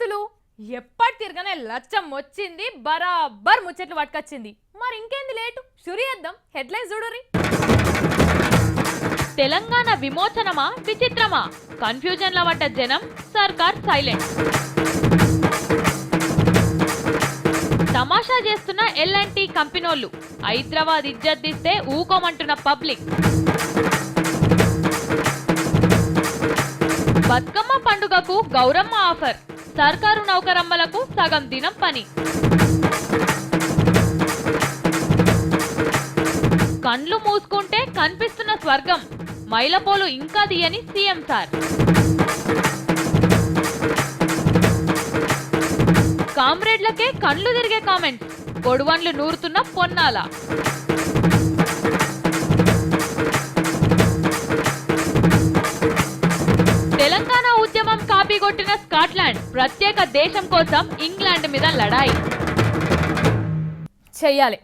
కోతులు ఎప్పటి తిరగనే లచ్చం వచ్చింది బరాబర్ ముచ్చట్లు పట్టుకొచ్చింది. మరి ఇంకేంది లేటు షురియేద్దాం. హెడ్లైన్స్ చూడురి. తెలంగాణ విమోచనమా విచిత్రమా, కన్ఫ్యూజన్ ల పడ్డ జనం, సర్కార్ సైలెంట్. తమాషా చేస్తున్న ఎల్&టి కంపెనోళ్ళు, హైదరాబాద్ ఇజ్జత్ తీస్తే ఊకోమంటున్న పబ్లిక్. బతుకమ్మ పండుగకు గౌరమ్మ ఆఫర్, సర్కారు నౌకరమ్మలకు సగం దినం పని. కండ్లు మూసుకుంటే కనిపిస్తున్న స్వర్గం, మైలపోలు ఇంకా దియని సీఎం సార్. కామ్రేడ్లకే కండ్లు తిరిగే కామెంట్స్, గొడవన్లు నూరుతున్న పొన్నాల. తెలంగాణ ఉద్యమం కాపీ కొట్టిన స్కాట్లాండ్, ప్రత్యేక దేశం కోసం ఇంగ్లాండ్ మీద లడాయి. చెయ్యాలి,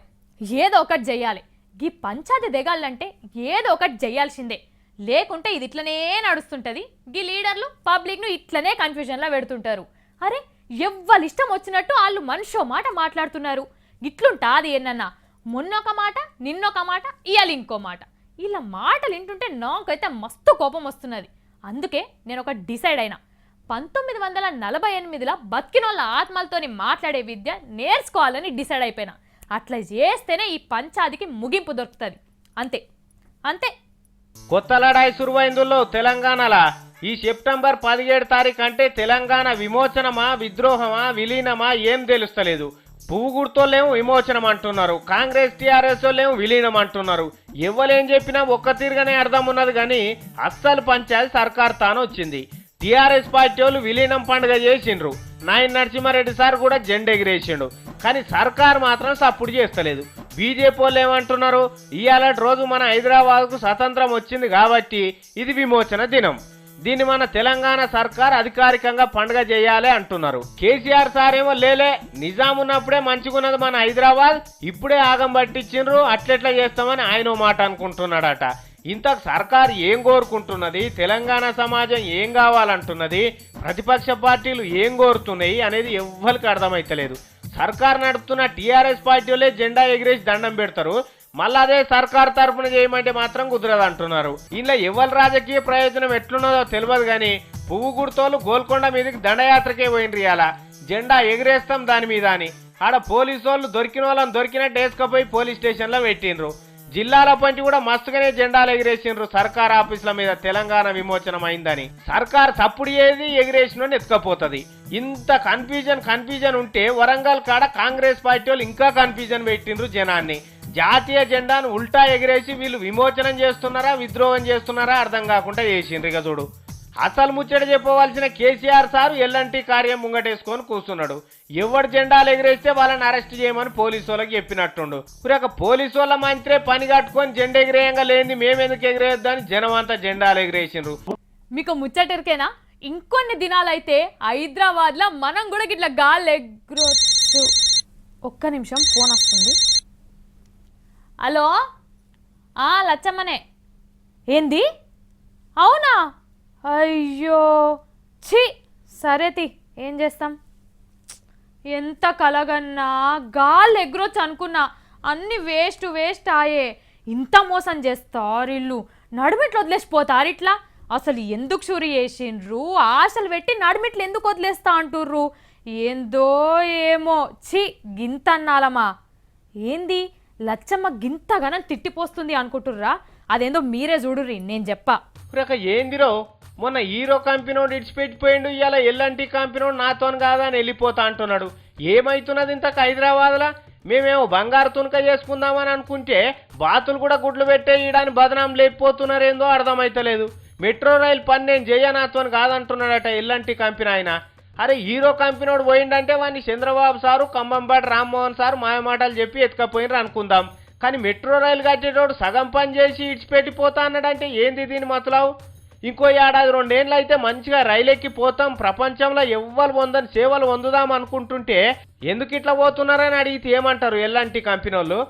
ఏదో ఒకటి చెయ్యాలి. ఈ పంచాయతీ దిగాలంటే ఏదో ఒకటి చెయ్యాల్సిందే, లేకుంటే ఇది ఇట్లనే నడుస్తుంటది. ఈ లీడర్లు పబ్లిక్ను ఇట్లనే కన్ఫ్యూజన్లో పెడుతుంటారు. అరే ఎవ్వరు ఇష్టం వచ్చినట్టు వాళ్ళు మనిషో మాట మాట్లాడుతున్నారు. ఇట్లుంటాది ఏనన్నా, మొన్నొక మాట నిన్నొక మాట ఇవాళ ఇంకో మాట. ఇలా మాటలు వింటుంటే నాకైతే మస్తు కోపం వస్తున్నది. అందుకే నేను ఒక డిసైడ్ అయినా, 1948లో బతికినోళ్ళ ఆత్మలతోని మాట్లాడే విద్య నేర్చుకోవాలని డిసైడ్ అయిపోయినా. అట్లా చేస్తేనే ఈ పంచాదికి ముగింపు దొరుకుతుంది. అంతే అంతే. కొత్త లడాయి సురువైందుల్లో తెలంగాణలా ఈ సెప్టెంబర్ 17 తారీఖు అంటే తెలంగాణ విమోచనమా విద్రోహమా విలీనమా ఏం తెలుస్తలేదు. పువ్వు గుర్తోళ్ళేమో విమోచనం అంటున్నారు, కాంగ్రెస్ టీఆర్ఎస్ వాళ్ళేమో విలీనం అంటున్నారు. ఎవరేం చెప్పినా ఒక్క తీరుగానే అర్థం ఉన్నది. కానీ అస్సలు పంచాయతీ సర్కార్ తాను వచ్చింది. టీఆర్ఎస్ పార్టీ వాళ్ళు విలీనం పండుగ చేసిండ్రు, నాయన నరసింహారెడ్డి సార్ కూడా జెండా ఎగిరేసిండు. కానీ సర్కార్ మాత్రం సప్పుడు చేస్తలేదు. బీజేపీ వాళ్ళు ఏమంటున్నారు, ఇవాళ రోజు మన హైదరాబాద్కు స్వతంత్రం వచ్చింది కాబట్టి ఇది విమోచన దినం, దీన్ని మన తెలంగాణ సర్కార్ అధికారికంగా పండుగ చేయాలి అంటున్నారు. కేసీఆర్ సార్ ఏమో లేలే, నిజాం ఉన్నప్పుడే మంచిగున్నది మన హైదరాబాద్, ఇప్పుడే ఆగం పట్టించిండ్రు, అట్లెట్లా చేస్తామని ఆయన మాట అనుకుంటున్నాడట. ఇంతకు సర్కార్ ఏం కోరుకుంటున్నది, తెలంగాణ సమాజం ఏం కావాలంటున్నది, ప్రతిపక్ష పార్టీలు ఏం కోరుతున్నాయి అనేది ఎవ్వరికి అర్థమైతలేదు. సర్కార్ నడుపుతున్న టీఆర్ఎస్ పార్టీ వాళ్ళే జెండా ఎగిరేసి దండం పెడతారు, మళ్ళీ అదే సర్కార్ తరఫున చేయమంటే మాత్రం కుదరదు అంటున్నారు. ఇలా ఎవరి రాజకీయ ప్రయోజనం ఎట్లున్నదో తెలియదు. కానీ పువ్వు గుర్తోలు గోల్కొండ మీదకి దండయాత్రకే పోయినరు. ఇలా జెండా ఎగిరేస్తాం దాని మీద అని ఆడ పోలీసు వాళ్ళు దొరికిన వాళ్ళని దొరికినట్టు వేసుకపోయి పోలీస్ స్టేషన్లో పెట్టిండ్రు. జిల్లాల పంచి కూడా మస్తుగానే జెండాలు ఎగిరేసిండ్రు సర్కార్ ఆఫీసుల మీద తెలంగాణ విమోచనం అయిందని. సర్కార్ తప్పుడు ఏది ఎగిరేసిన ఎత్తుకపోతుంది. ఇంత కన్ఫ్యూజన్ ఉంటే వరంగల్ కాడ కాంగ్రెస్ పార్టీ వాళ్ళు ఇంకా కన్ఫ్యూజన్ పెట్టిండ్రు జనాన్ని. జాతీయ జెండాను ఉల్టా ఎగిరేసి వీళ్ళు విమోచనం చేస్తున్నారా విద్రోహం చేస్తున్నారా అర్థం కాకుండా చేసిండ్రు. ఇక చూడు, అసలు ముచ్చట చెప్పవలసిన కేసీఆర్ సారు ఎల్&టి కార్యం ముంగటేసుకొని కూర్చున్నాడు. ఎవరు జెండాలు ఎగిరేస్తే వాళ్ళని అరెస్ట్ చేయమని పోలీసు వాళ్ళకి చెప్పినట్టుండు. ఇక పోలీసు వాళ్ళ మంత్రే పని కట్టుకొని జెండా ఎగిరేయంగా లేని మేమెందుకు ఎగిరేయొద్దని జనం అంతా జెండాలు ఎగిరేసిండ్రు. మీకు ముచ్చటరికేనా, ఇంకొన్ని దినాలైతే హైదరాబాద్లో మనం కూడా ఇట్లా గాలి ఎగురొచ్చు. ఒక్క నిమిషం, ఫోన్ వస్తుంది. హలో, లచ్చమ్మనే. ఏంది? అవునా? అయ్యో ఛీ, సరేతి ఏం చేస్తాం. ఎంత కలగన్నా గాలి ఎగురొచ్చు అనుకున్నా, అన్ని వేస్ట్ ఆయే. ఇంత మోసం చేస్తారు ఇల్లు, నడుమిట్లు వదిలేసిపోతారు ఇట్లా. అసలు ఎందుకు షూరి చేసిండ్రు, ఆశలు పెట్టి నడుమిట్లు ఎందుకు వదిలేస్తా అంటుర్రు. ఏందో ఏమో, ఛీ గింత అన్నాలమ్మా. ఏంది లచ్చమ్మ గింతగానం తిట్టిపోస్తుంది అనుకుంటుర్రా? అదేందో మీరే చూడుర్రి, నేను చెప్పా. ఏందిరో, మొన్న హీరో కంపెనోడు ఇడిచిపెట్టిపోయిండు, ఇవాళ ఎల్&టి కంపెనోడు నాతోని కాదా అని వెళ్ళిపోతా అంటున్నాడు. ఏమైతున్నది ఇంతకు హైదరాబాద్లా? మేమేమో బంగారు తునక చేసుకుందామని అనుకుంటే బాతులు కూడా గుడ్లు పెట్టేయడానికి బదనాం లేకపోతున్నారేందో అర్థమైతలేదు. మెట్రో రైలు పని నేను నాతోని కాదంటున్నాడట ఎల్&టి కంపెనీ ఆయన. అరే హీరో కంపెనోడు పోయిండంటే వాడిని చంద్రబాబు సారు కంబంపాటి రామ్మోహన్ సారు మాయమాటలు చెప్పి ఎత్తుకపోయినరు అనుకుందాం. కానీ మెట్రో రైలు కట్టేటోడు సగం పని చేసి ఇడిచిపెట్టిపోతా అన్నాడంటే ఏంది దీని మతలావు? ఇంకో ఏడాది 2 ఏళ్ళు అయితే మంచిగా రైలు ఎక్కి పోతాం, ప్రపంచంలో ఎవ్వరు పొందని సేవలు పొందుదాం అనుకుంటుంటే ఎందుకు ఇట్లా పోతున్నారని అడిగితే ఏమంటారు ఎల్&టి కంపెనీ వాళ్ళు?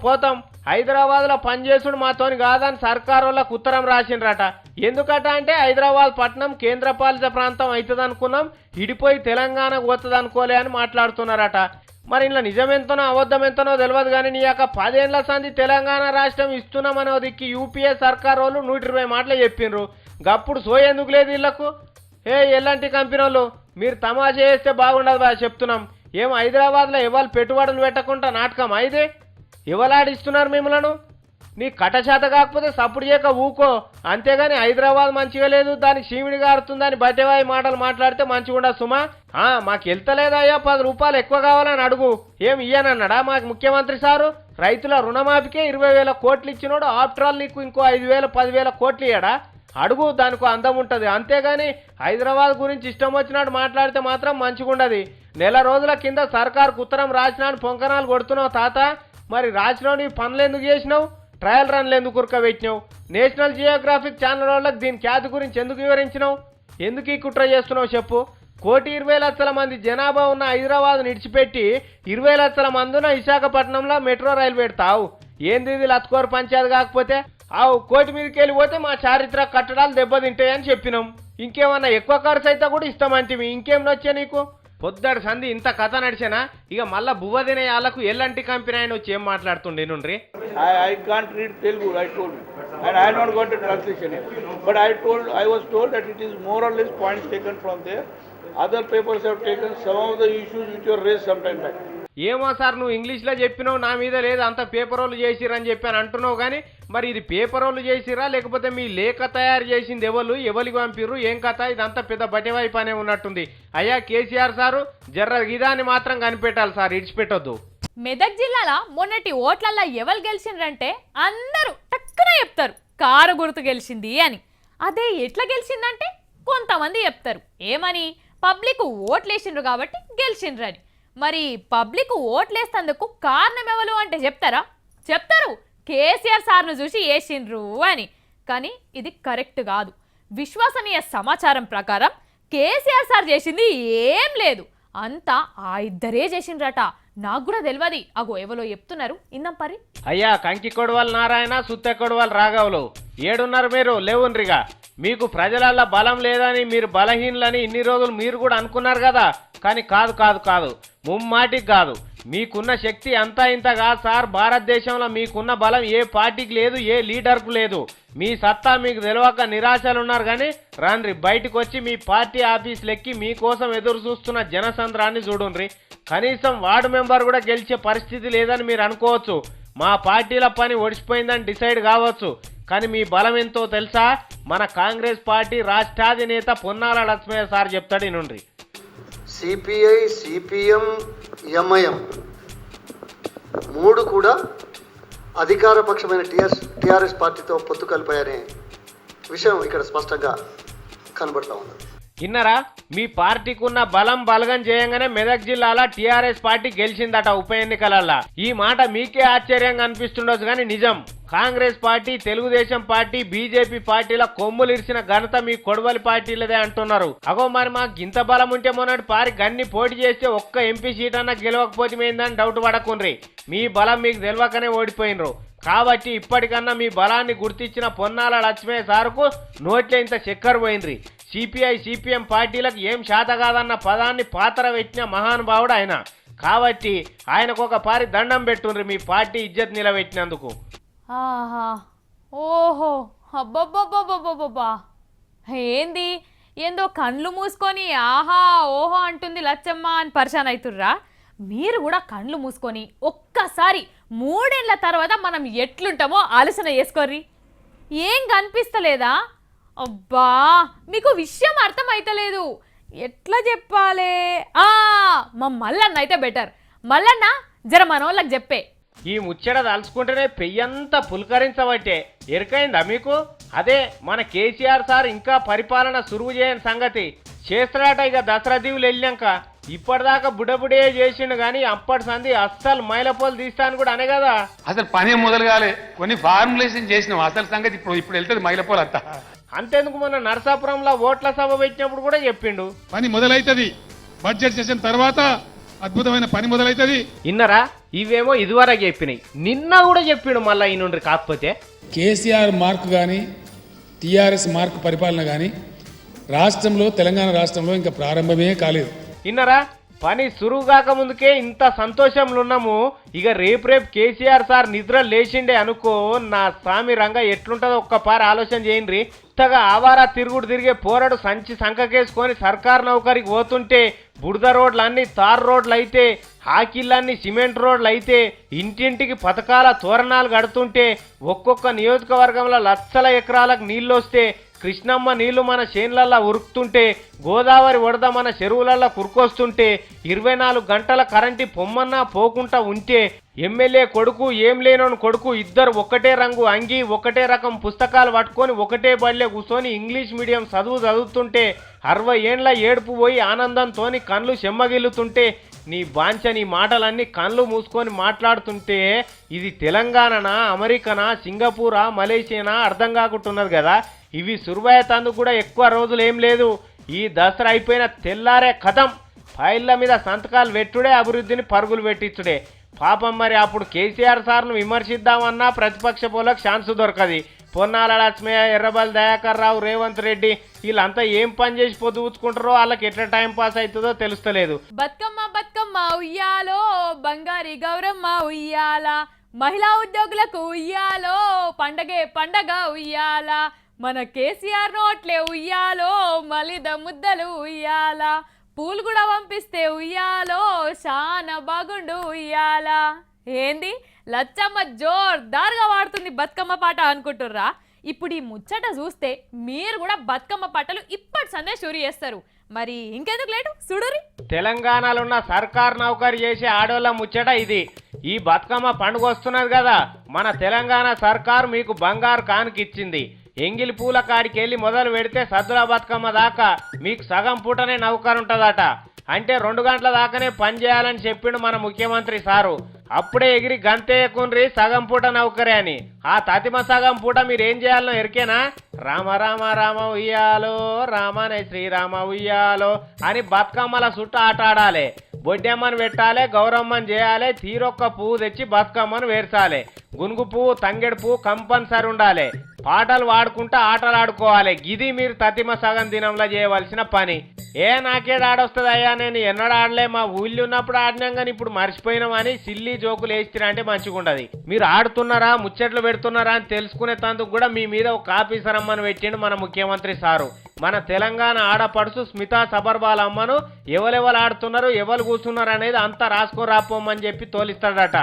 పోతాం, హైదరాబాద్లో పనిచేసుడు మాతోని కాదని సర్కారు వాళ్ళకు ఉత్తరం రాసిండ్రట. ఎందుకట అంటే హైదరాబాద్ పట్టణం కేంద్రపాలిత ప్రాంతం అవుతుంది అనుకున్నాం, ఇడిపోయి తెలంగాణకు పోతుంది అనుకోలే అని మాట్లాడుతున్నారట. మరి ఇలా నిజమెంతనో అబద్ధం ఎంతనో తెలియదు కానీ నీ యొక్క 10 ఏళ్ల సంది తెలంగాణ రాష్ట్రం ఇస్తున్నామనే దిక్కి యూపీఏ సర్కార్ వాళ్ళు 120 మాటలు చెప్పిండ్రు. గప్పుడు సోయేందుకు లేదు వీళ్ళకు? ఎలాంటి కంపెనీ వాళ్ళు మీరు తమాషా చేస్తే బాగుండదు బా చెప్తున్నాం. ఏం హైదరాబాద్లో ఎవరు పెట్టుబడులు పెట్టకుండా నాటకం అయితే ఎవలాడిస్తున్నారు మిమ్మలను? నీ కటశాత కాకపోతే సప్పుడు చేయక ఊకో, అంతేగాని హైదరాబాద్ మంచిగా లేదు దానికి చీమిడి గారుతుందని బట్టెవాయి మాటలు మాట్లాడితే మంచిగా ఉండదు సుమా. మాకు వెళ్తలేదయ్యా 10 రూపాయలు ఎక్కువ కావాలని అడుగు, ఏం ఇయ్యనన్నాడా మాకు ముఖ్యమంత్రి సారు? రైతుల రుణమాఫీకే 20,000 కోట్లు ఇచ్చినోడు ఆఫ్టర్ ఆల్ నీకు ఇంకో 5,000 10,000 కోట్లు ఇయ్యడా? అడుగు, దానికి అందం ఉంటుంది. అంతేగాని హైదరాబాద్ గురించి ఇష్టం వచ్చినట్టు మాట్లాడితే మాత్రం మంచిగా ఉండదు. నెల రోజుల కింద సర్కార్కు ఉత్తరం రాసినాను పొంకనాలు కొడుతున్నావు తాత. మరి రాసినావు నీ పనులు ఎందుకు చేసినావు? ట్రయల్ రన్లు ఎందుకు ఉరకబెట్టినావు? నేషనల్ జియోగ్రాఫిక్ ఛానల్ వాళ్ళకి దీని ఖ్యాతి గురించి ఎందుకు వివరించినావు? ఎందుకు ఈ కుట్ర చేస్తున్నావు చెప్పు? 1,20,00,000 మంది జనాభా ఉన్న హైదరాబాద్ నిడిచిపెట్టి 20,00,000 మందిన విశాఖపట్నంలో మెట్రో రైలు పెడతావు. ఏంది ఇది లత్కోర్ పంచాయతీ కాకపోతే? కోటి మీదకి వెళ్ళిపోతే మా చారిత్రక కట్టడాలు దెబ్బతింటాయని చెప్పినాం. ఇంకేమన్నా ఎక్కువ ఖర్చు అయితే కూడా ఇస్తామంటివి. ఇంకేం నచ్చా నీకు? పొద్దుడు సంధి ఇంత కథ నడిచానా? ఇక మళ్ళా బువ్వ తినే వాళ్ళకు ఎల్లంటి కంపెనీ ఆయన వచ్చి ఏం మాట్లాడుతుండే నుండ్రి. I can't read Telugu, I told you, and I have not got a translation yet. But I was told that it is more or less points taken from there. Other papers have taken some of the issues which were raised some time back. ఏమో sir, నువ్వు ఇంగ్లీష్లో చెప్పినావు, నా మీద లేదు అంత paper వాళ్ళు చేసిరని చెప్పాను అంటున్నావు. కానీ మరి ఇది పేపర్ వాళ్ళు చేసిరా లేకపోతే మీ లేఖ తయారు చేసింది ఎవరికి పంపిర్రు, ఏం కథ? ఇదంతా పెద్ద బట్టెవాయి పనే ఉన్నట్టుంది. అయ్యా కేసీఆర్ సారు, జర్ర గిదాన్ని మాత్రం కనిపెట్టాలి సార్, ఇడిచిపెట్టొద్దు. మెదక్ జిల్లాలో మొన్నటి ఓట్లల్లో ఎవరు గెలిచిండ్రంటే అందరూ టక్కున చెప్తారు కారు గుర్తు గెలిచింది అని. అదే ఎట్లా గెలిచిందంటే కొంతమంది చెప్తారు ఏమని, పబ్లిక్ ఓట్లేసిండ్రు కాబట్టి గెలిచిండ్రని. మరి పబ్లిక్ ఓట్లేస్తందుకు కారణం ఎవరు అంటే చెప్తారు కేసీఆర్ సార్ను చూసి వేసిండ్రు అని. కానీ ఇది కరెక్ట్ కాదు. విశ్వసనీయ సమాచారం ప్రకారం కేసీఆర్ సార్ చేసింది ఏం లేదు, అంతా ఆ ఇద్దరే చేసిండ్రట. నాకు కూడా తెలియదు, అగో ఎవరో చెప్తున్నారు, ఇందాం పరి. అయ్యా కంకి కొడవల్ నారాయణ, సుత్తె కొడవల్ రాఘవులు, ఏడున్నారు మీరు? లేవుండ్రిగా. మీకు ప్రజలల్లో బలం లేదని, మీరు బలహీనులని ఇన్ని రోజులు మీరు కూడా అనుకున్నారు కదా. కానీ కాదు, ముమ్మాటికి కాదు. మీకున్న శక్తి అంతా ఇంత కాదు సార్. భారతదేశంలో మీకున్న బలం ఏ పార్టీకి లేదు, ఏ లీడర్కు లేదు. మీ సత్తా మీకు తెలియక నిరాశలు ఉన్నారు. కానీ రండ్రి బయటకు వచ్చి మీ పార్టీ ఆఫీసులు ఎక్కి మీకోసం ఎదురు చూస్తున్న జనసంద్రాన్ని చూడుండ్రి. కనీసం వార్డు మెంబర్ కూడా గెలిచే పరిస్థితి లేదని మీరు అనుకోవచ్చు. మా పార్టీల పని ఒడిసిపోయిందని డిసైడ్ కావచ్చు. కానీ మీ బలం ఎంతో తెలుసా? మన కాంగ్రెస్ పార్టీ రాష్ట్రాధినేత పొన్నాల లక్ష్మయ్య సార్ చెప్తాడు నుండి. సిపిఐ, సిపిఎం, ఎంఐఎం 3 కూడా అధికార పక్షమైన టిఆర్ఎస్ పార్టీతో పొత్తు కలిపాయనే విషయం ఇక్కడ స్పష్టంగా కనబడతా ఉంది. ఇన్నరా, మీ పార్టీకి ఉన్న బలం బలగం చేయంగానే మెదక్ జిల్లాలో టీఆర్ఎస్ పార్టీ గెలిచిందట ఉప ఎన్నికలల్లా. ఈ మాట మీకే ఆశ్చర్యంగా అనిపిస్తుండొచ్చు కానీ నిజం. Congress party, Telugu Desam party, BJP పార్టీల కొమ్ములు ఇరిచిన ఘనత మీ కొడవలి పార్టీలదే అంటున్నారు. అగో మరి మాకు ఇంత బలం ఉంటే మొన్నటి పారి గన్ని పోటీ చేస్తే ఒక్క ఎంపీ సీట్ అన్నా గెలవకపోతేమైందని డౌట్ పడకుండ్రి. మీ బలం మీకు తెలియకనే ఓడిపోయినరు. కాబట్టి ఇప్పటికన్నా మీ బలాన్ని గుర్తించిన పొన్నాల లక్ష్మయ్య సార్కు నోట్లే ఇంత చక్కెర పోయిండ్రి. సిపిఐ, సిపిఎం పార్టీలకు ఏం శాత కాదన్న పదాన్ని పాత్ర పెట్టిన మహానుభావుడు ఆయన. కాబట్టి ఆయనకు ఒక పారి దండం పెట్టుండ్రి మీ పార్టీ ఇజ్జత్ నిలబెట్టినందుకు. ఆహా, ఓహో, అబ్బబ్బబ్బబ్బబ్బబ్బా, ఏందో కళ్ళు మూసుకొని ఆహా ఓహో అంటుంది లచ్చమ్మ అని పరిశాన్ అవుతుర్రా. మీరు కూడా కళ్ళు మూసుకొని ఒక్కసారి 3 ఏళ్ల తర్వాత మనం ఎట్లుంటామో ఆలోచన చేసుకోర్రి. ఏం కనిపిస్తలేదా? అబ్బా, మీకు విషయం అర్థమైతలేదు, ఎట్లా చెప్పాలి? మా మల్లన్న అయితే బెటర్. మల్లన్న జర మనోళ్ళకి చెప్పే. ఈ ముచ్చట తలుచుకుంటేనే పెయ్యంతా పులకరించబట్టే. ఎరుకైందా మీకు? అదే మన కేసీఆర్ సార్ ఇంకా పరిపాలన సురువు చేయని సంగతి. చేస్తాడట ఇక దసరా దీవులు వెళ్ళాక. ఇప్పటిదాకా బుడబుడే చేసిండు కానీ అప్పటి సంది అస్సలు మైలపోలు తీస్తాను కూడా అనే కదా. అసలు పనే మొదలు కాలే, కొన్ని ఫార్ములేషన్ చేసినాం. అసలు సంగతి ఇప్పుడు వెళ్తుంది మైలపోలు అంతా. అంతేందుకు మొన్న నరసాపురంలో ఓట్ల సభ పెట్టినప్పుడు కూడా చెప్పిండు పని మొదలైతుంది. బడ్జెట్ సెషన్ తర్వాత అద్భుతమైన పని మొదలైతుంది. ఇన్నరా, ఇవేమో ఇదివరకు చెప్పినాయి, నిన్న కూడా చెప్పిండు మళ్ళా ఈ నుండి. కాకపోతే కేసీఆర్ మార్క్ కానీ టీఆర్ఎస్ మార్క్ పరిపాలన కానీ రాష్ట్రంలో తెలంగాణ రాష్ట్రంలో ఇంకా ప్రారంభమే కాలేదు. ఇన్నరా పని సురువుగాక ముందుకే ఇంత సంతోషంలో ఉన్నాము. ఇక రేపు కేసీఆర్ సార్ నిద్ర లేచిండే అనుకో నా స్వామి రంగ ఎట్లుంటుందో ఒక్కపారి ఆలోచన చేయండి. ఇంతగా ఆవారా తిరుగుడు తిరిగే పోరాడు సంచి సంకకేసుకొని సర్కార్ నౌకరికి పోతుంటే బురద రోడ్లన్నీ తార్ రోడ్లు అయితే హాకీలన్నీ సిమెంట్ రోడ్లు అయితే ఇంటింటికి పథకాల తోరణాలు కడుతుంటే ఒక్కొక్క నియోజకవర్గంలో లక్షల ఎకరాలకు నీళ్ళు వస్తే కృష్ణమ్మ నీళ్లు మన చేన్లల్లో ఉరుకుతుంటే గోదావరి వరద మన చెరువులల్లో కురుకొస్తుంటే 24 గంటల కరెంటు పొమ్మన్నా పోకుండా ఉంటే ఎమ్మెల్యే కొడుకు ఏం లేనోని కొడుకు ఇద్దరు ఒకటే రంగు అంగి ఒకటే రకం పుస్తకాలు పట్టుకొని ఒకటే బడిలో కూర్చొని ఇంగ్లీష్ మీడియం చదువుతుంటే 60 ఏండ్ల ఏడుపు పోయి ఆనందంతోని కళ్ళు చెమ్మగిల్లుతుంటే నీ బాంచ నీ మాటలన్నీ కళ్ళు మూసుకొని మాట్లాడుతుంటే ఇది తెలంగాణనా అమెరికానా సింగపూరా మలేషియానా అర్థం కాకుంటున్నది కదా. ఇవి సురువయ్యేందుకు కూడా ఎక్కువ రోజులు ఏం లేదు. ఈ దసరా అయిపోయిన తెల్లారే కథం ఫైళ్ళ మీద సంతకాలు పెట్టుడే అభివృద్ధిని పరుగులు పెట్టించుడే. పాపం మరి అప్పుడు కేసీఆర్ సార్ను విమర్శిద్దామన్నా ప్రతిపక్ష పోలకు ఛాన్స్ దొరకది. పొన్నాల లక్ష్మయ్య, ఎర్రబల్ దయాకర్ రావు, రేవంత్ రెడ్డి వీళ్ళంతా ఏం పని చేసి పొద్దుకుంటారో వాళ్ళకి ఎట్లా టైం పాస్ అవుతుందో తెలుస్తలేదు. బతుకమ్మ బతుకమ్మ ఉయ్యాలో బంగారి గౌరమ్మ ఉయ్యాల, మహిళా ఉద్యోగులకు ఉయ్యాలో పండగే పండగ ఉయ్యాల, మన కేసీఆర్ నోట్లే ఉయ్యాలో మలిద ముద్దలు ఉయ్యాల, పూలు కూడా పంపిస్తే ఉయ్యాలో చాలా బాగుండు ఉయ్యాల. ఏంది లచ్చమ్మ జోర్దార్గా వాడుతుంది బతుకమ్మ పాట అనుకుంటుర్రా? ఇప్పుడు ఈ ముచ్చట చూస్తే మీరు కూడా బతుకమ్మ పాటలు ఇప్పటి సందే షురు చేస్తారు. మరి ఇంకెందుకు లేటు చూడురి. తెలంగాణలో ఉన్న సర్కార్ నౌకరీ చేసే ఆడోళ్ళ ముచ్చట ఇది. ఈ బతుకమ్మ పండుగ వస్తున్నది కదా, మన తెలంగాణ సర్కారు మీకు బంగారు కానుక ఇచ్చింది. ఎంగిలి పూల కాడికి వెళ్ళి మొదలు పెడితే సద్దుల బతుకమ్మ దాకా మీకు సగం పూటనే నౌకరు ఉంటుందట. అంటే 2 గంటల దాకానే పని చేయాలని చెప్పిండు మన ముఖ్యమంత్రి సారు. అప్పుడే ఎగిరి గంతేయకుండ్రి సగం పూట నౌకరే అని. ఆ తతిమ సగం పూట మీరు ఏం చేయాలనో ఎరికేనా? రామ రామ రామ ఉయ్యాలో రామనే శ్రీరామ ఉయ్యాలో అని బతుకమ్మల చుట్టూ ఆట ఆడాలి. బొడ్డెమ్మను పెట్టాలి, గౌరమ్మని చేయాలి, తీరొక్క పువ్వు తెచ్చి బతుకమ్మను వేర్చాలి. గునుగు పువ్వు, తంగెడు పువ్వు కంపల్సరీ ఉండాలి. పాటలు పాడుకుంటా ఆటలు ఆడుకోవాలి. గిది మీరు తతిమ సగం దినంలో చేయవలసిన పని. నాకేడు ఆడొస్తుంది అయ్యా, నేను ఎన్నడూ ఆడలే, మా ఊళ్ళో ఉన్నప్పుడు ఆడినాం కానీ ఇప్పుడు మర్చిపోయినామని సిల్లీ జోకులు వేసిరా అంటే మంచిగా ఉండదు. మీరు ఆడుతున్నారా ముచ్చట్లు పెడుతున్నారా అని తెలుసుకునే తందుకు కూడా మీ మీద ఒక ఆఫీసర్ అమ్మను పెట్టిండు మన ముఖ్యమంత్రి సారు. మన తెలంగాణ ఆడపడుచు స్మితా సబర్వాల్ అమ్మను ఎవరెవరు ఆడుతున్నారు ఎవరు కూర్చున్నారు అనేది అంతా రాసుకొని రాపోమని చెప్పి తోలిస్తాడట.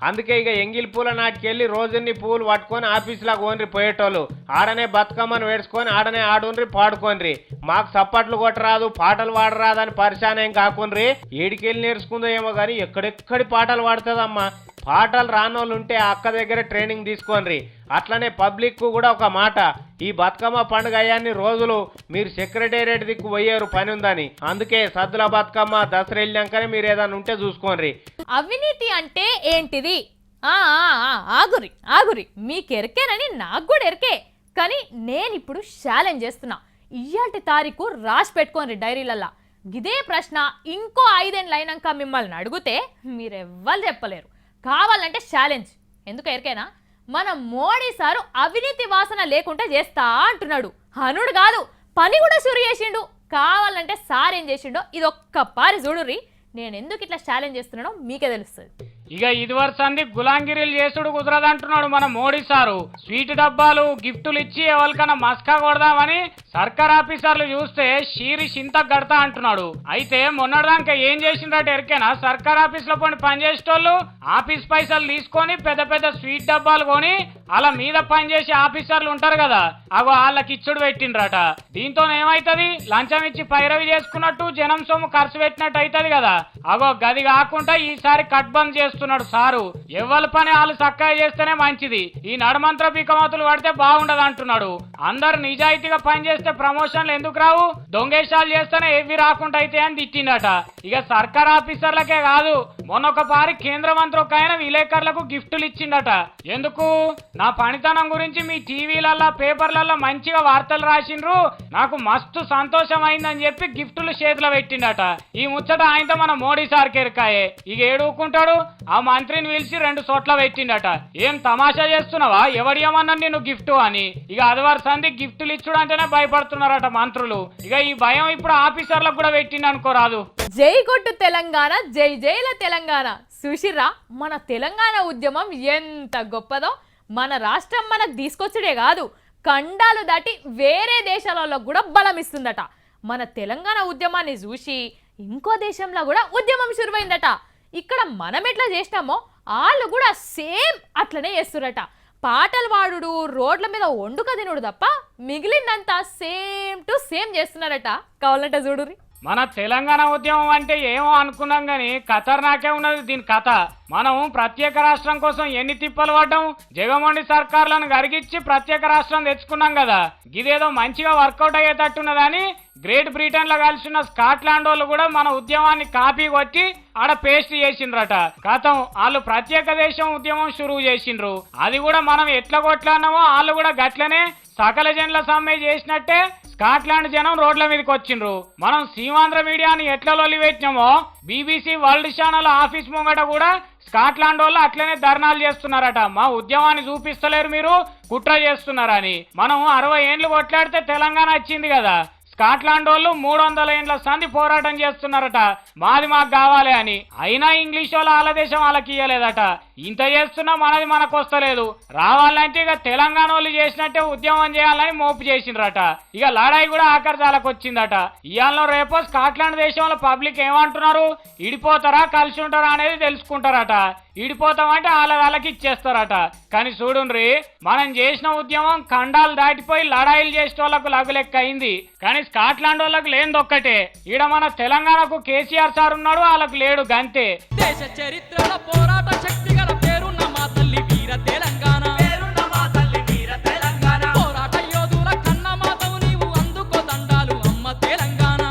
అందుకే ఇక ఎంగిలి పూల నాటికెళ్ళి రోజున్ని పూలు పట్టుకొని ఆఫీసులో కోనరి పోయేటోళ్ళు ఆడనే బతుకమ్మను వేసుకొని ఆడనే ఆడుండ్రి పాడుకోనరి. మాకు సప్పట్లు కొట్టరాదు పాటలు పాడరాదని పరిశానేం కాకుండ్రి. ఏడికెళ్ళి నేర్చుకుందో ఏమో కానీ ఎక్కడెక్కడి పాటలు పాడుతుందమ్మా. పాటలు రానోళ్ళు ఉంటే అక్క దగ్గర ట్రైనింగ్ తీసుకోండి. అట్లనే పబ్లిక్ కూడా ఒక మాట, ఈ బతుకమ్మ పండుగ అయ్యాన్ని రోజులు మీరు సెక్రటేరియట్ దిక్కు పోయారు పని ఉందని. అందుకే సద్దుల బతుకమ్మ దసరా వెళ్ళాకనే మీరు ఏదైనా ఉంటే చూసుకోండి. అవినీతి అంటే ఏంటిది? ఆగురి మీకెరికేనని నాకు కూడా ఎరికే. కానీ నేను ఇప్పుడు ఛాలెంజ్ చేస్తున్నా. ఇయ్యాటి తారీఖు రాసి పెట్టుకోండి డైరీలల్లా. ఇదే ప్రశ్న ఇంకో 5 ఏళ్ళు అయినాక మిమ్మల్ని అడిగితే మీరెవ్వరు చెప్పలేరు. కావాలంటే ఛాలెంజ్. ఎందుకు ఎరికేనా? మన మోడీ సారు అవినీతి వాసన లేకుండా చేస్తా అంటున్నాడు. అనుడు కాదు, పని కూడా షురు చేసిండు. కావాలంటే సార్ ఏం చేసిండో ఇది ఒక్క పారి చూడుర్రి. నేను ఎందుకు ఇట్లా ఛాలెంజ్ చేస్తున్నానో మీకే తెలుస్తుంది. ఇక ఇదివరసంది గులాంగిరీలు చేసుడు కుదరదంటున్నాడు మన మోడీ సారు. స్వీట్ డబ్బాలు గిఫ్టులు ఇచ్చి ఎవరికైనా మస్కా కొడదామని సర్కార్ ఆఫీసర్లు చూస్తే షీరి చింత గడతా అంటున్నాడు. అయితే మొన్నటిదాకా ఏం చేసిండ్రట ఎరికేనా? సర్కార్ ఆఫీస్ లో పనిచేసేటోళ్ళు ఆఫీస్ పైసలు తీసుకొని పెద్ద పెద్ద స్వీట్ డబ్బాలు కొని అలా మీద పనిచేసే ఆఫీసర్లు ఉంటారు కదా, అగో వాళ్ళకి ఇచ్చుడు పెట్టిండ్రట. దీంతో ఏమైతుంది? లంచం ఇచ్చి పైరవి చేసుకున్నట్టు జనం సొమ్ము ఖర్చు పెట్టినట్టు అవుతుంది కదా. అగో గది కాకుండా ఈసారి కట్ బంద్ చేస్తున్నాడు సారు. ఎవరి పని వాళ్ళు చక్కగా చేస్తేనే మంచిది. ఈ నడమంత్ర పికమతులు పడితే బాగుండదు అంటున్నాడు. అందరు నిజాయితీగా పనిచేస్తే ప్రమోషన్లు ఎందుకు రావు? దొంగేషాలు చేస్తేనే ఏవి రాకుండా అయితే అని తిట్టిండట. ఇక సర్కార్ ఆఫీసర్లకే కాదు, మొన్నొక పారి కేంద్ర మంత్రి ఒక ఆయన విలేకరులకు గిఫ్టులు ఇచ్చిండట. ఎందుకు? నా పనితనం గురించి మీ టీవీలల్లో పేపర్లలో మంచిగా వార్తలు రాసిండ్రు, నాకు మస్తు సంతోషం అయిందని చెప్పి గిఫ్టులు చేతిలో పెట్టిండట. ఈ ముచ్చట ఆయనతో మన మోడీ సార్ కెరకాయే. ఇక ఏడుకుంటాడు, ఆ మంత్రిని పిలిచి 2 చోట్ల పెట్టిండట. ఏం తమాషా చేస్తున్నావా, ఎవడియమన్నా నేను గిఫ్ట్ అని. ఇక అదివారి సంధి గిఫ్టులు ఇచ్చుడు అంటేనే భయపడుతున్నారట మంత్రులు. ఇక ఈ భయం ఇప్పుడు ఆఫీసర్లకు కూడా పెట్టిండు అనుకోరాదు. జై కొట్టు తెలంగాణ, జై జైల తెలంగాణ. సుశిర్రా, మన తెలంగాణ ఉద్యమం ఎంత గొప్పదో. మన రాష్ట్రం మనకు తీసుకొచ్చుడే కాదు, ఖండాలు దాటి వేరే దేశాలలో కూడా బలం ఇస్తుందట. మన తెలంగాణ ఉద్యమాన్ని చూసి ఇంకో దేశంలో కూడా ఉద్యమం శురువైందట. ఇక్కడ మనం ఎట్లా చేసినామో వాళ్ళు కూడా సేమ్ అట్లనే చేస్తురట. పాటలు పాడుడు, రోడ్ల మీద వండుక తినుడు తప్ప మిగిలిందంతా సేమ్ టు సేమ్ చేస్తున్నారట. కావాలంటే చూడురి. మన తెలంగాణ ఉద్యమం అంటే ఏమో అనుకున్నాం గాని ఖతర్నాకే ఉన్నది దీని కథ. మనం ప్రత్యేక రాష్ట్రం కోసం ఎన్ని తిప్పలు పడ్డాం. జగన్మోహన్ సర్కార్లను గరిగిచ్చి ప్రత్యేక రాష్ట్రం తెచ్చుకున్నాం కదా. ఇదేదో మంచిగా వర్కౌట్ అయ్యేటట్టున్నదని గ్రేట్ బ్రిటన్ లో కలిసిన స్కాట్లాండ్ వాళ్ళు కూడా మన ఉద్యమాన్ని కాపీ కొట్టి ఆడ పేస్ట్ చేసిండ్రట. కథం వాళ్ళు ప్రత్యేక దేశం ఉద్యమం షురువు చేసిండ్రు. అది కూడా మనం ఎట్లా కొట్లాడినామో వాళ్ళు కూడా గట్లనే సకల జనుల సమ్మె చేసినట్టే స్కాట్లాండ్ జనం రోడ్ల మీదకి వచ్చిండ్రు. మనం సీమాంధ్ర మీడియాని ఎట్లా లొల్లిపెట్టినామో బీబీసీ వరల్డ్ ఛానల్ ఆఫీస్ ముంగట కూడా స్కాట్లాండ్ వాళ్ళు అట్లనే ధర్నాలు చేస్తున్నారట. మా ఉద్యమాన్ని చూపిస్తలేరు, మీరు కుట్ర చేస్తున్నారని. మనం 60 ఏండ్లు కొట్లాడితే తెలంగాణ వచ్చింది కదా. స్కాట్లాండ్ వాళ్ళు 300 ఏండ్ల సంధి పోరాటం చేస్తున్నారట, మాది మాకు కావాలి అని. అయినా ఇంగ్లీష్ వాళ్ళు వాళ్ళ దేశం వాళ్ళకి ఇయ్యలేదట. ఇంత చేస్తున్నా మనది మనకు వస్తలేదు. రావాలంటే ఇక తెలంగాణ వాళ్ళు చేసినట్టే ఉద్యమం చేయాలని మోపు చేసిండ్రట. ఇక లడాయి కూడా ఆఖరిదాలకు వచ్చిందట. ఇవాళ రేపో స్కాట్లాండ్ దేశంలో పబ్లిక్ ఏమంటున్నారు, ఇడిపోతారా కలిసి ఉంటారా అనేది తెలుసుకుంటారట. ఇడిపోతామంటే వాళ్ళకి ఇచ్చేస్తారట. కానీ చూడుండ్రి, మనం చేసిన ఉద్యమం ఖండాలు దాటిపోయి లడాయిలు చేసే వాళ్ళకు లగులెక్క అయింది. కానీ స్కాట్లాండ్ వాళ్ళకు లేనిదొక్కటే, ఈడ మన తెలంగాణకు కేసీఆర్ సార్ ఉన్నాడు, వాళ్ళకు లేడు గంతే. దేశ చరిత్రలో పోరాట శక్తి గల పేరున్న మా తల్లి వీర తెలంగాణ, పోరాట యోధుల కన్న మాతవు నీవు, అందుకో దండాలు అమ్మ తెలంగాణ.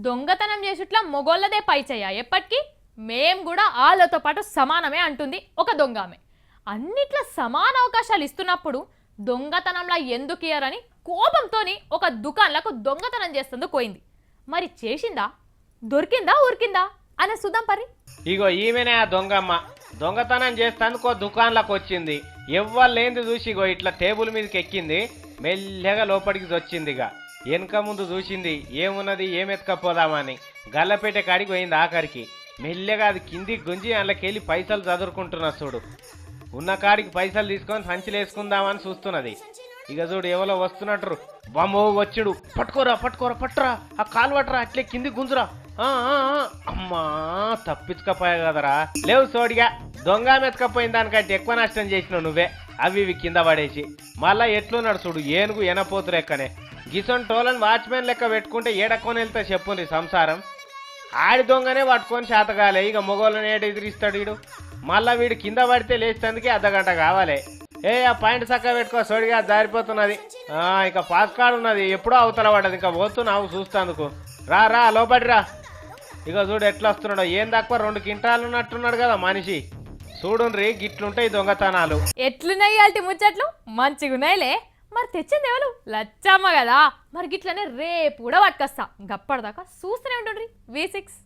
దొంగతనం చేసుట్లా మొగోళ్ళదే పై చెయ్య ఎప్పటికీ. మేం కూడా వాళ్ళతో పాటు సమానమే అంటుంది ఒక దొంగ ఆమె. అన్నిట్లా సమాన అవకాశాలు ఇస్తున్నప్పుడు దొంగతనంలా ఎందుకు ఇయ్యరని కోపంతోని ఒక దుకాణంలకు దొంగతనం చేస్తుంది పోయింది. మరి చేసిందా, దొరికిందా, ఉరికిందా అనే సుధం పరి. ఇగో ఈమెనే ఆ దొంగమ్మ. దొంగతనం చేస్తానుకో దుకాణంలోకి వచ్చింది. ఎవ్వరు లేనిది చూసి ఇగో ఇట్లా టేబుల్ మీదకి ఎక్కింది, మెల్లగా లోపలికి వచ్చింది. ఇక వెనక ముందు చూసింది ఏమున్నది, ఏం ఎత్తుకపోదామని. గల్లపేట కాడికి పోయింది. ఆఖరికి మెల్లగా అది కిందికి గుంజి అందులోకెళ్ళి పైసలు చదువుకుంటున్నా చూడు. ఉన్న కాడికి పైసలు తీసుకొని సంచిలో వేసుకుందామని చూస్తున్నది. ఇక చూడు ఎవరో వస్తున్నట్టు, బమ్మో వచ్చుడు, పట్టుకోరా పట్టుకోరా పట్టురా, ఆ కాలు పట్టరా, అట్లే కింది గుంజురా. అమ్మా తప్పించుకపోయా కదరా. లేవు సోడిగా, దొంగ మెతకపోయిన దానికంటే ఎక్కువ నష్టం చేసినావు నువ్వే. అవి ఇవి కింద పడేసి మళ్ళా ఎట్లున్నాడు చూడు, ఏనుగు ఎనపోతురు ఎక్కనే. గిసొన్ టోలను వాచ్మెన్ లెక్క పెట్టుకుంటే ఏడక్కొని వెళ్తా చెప్పుంది సంసారం. ఆడి దొంగనే పట్టుకొని శాతగాలే. ఇక మొగోళ్ళని ఏడు ఎదిరిస్తాడు వీడు. మళ్ళా వీడు కింద పడితే లేచేందుకే అర్ధగంట కావాలి. ఆ పాయింట్ చక్కగా పెట్టుకో, సోడిగా జారిపోతున్నది. ఇక పాస్ కార్డు ఉన్నది, ఎప్పుడో అవతల పడ్డది. ఇంకా పోతున్నావు చూస్తాందుకు. రా రా లోపడి రా. ఇక చూడు ఎట్లా వస్తున్నాడో, ఏం తక్కువ 2 క్వింటాలు ఉన్నట్టున్నాడు కదా మనిషి. చూడుండ్రి గిట్లుంటాయి దొంగతనాలు. ఎట్లున్నాయి అల్టి ముచ్చట్లు, మంచిగున్నాయిలే. మరి తెచ్చింది ఎవరు, లచ్చమ్మ కదా. మరి గిట్లనే రేపు కూడా పట్టుకొస్తా. గప్పటిదాకా చూస్తూనే ఉంటుండ్రి V6.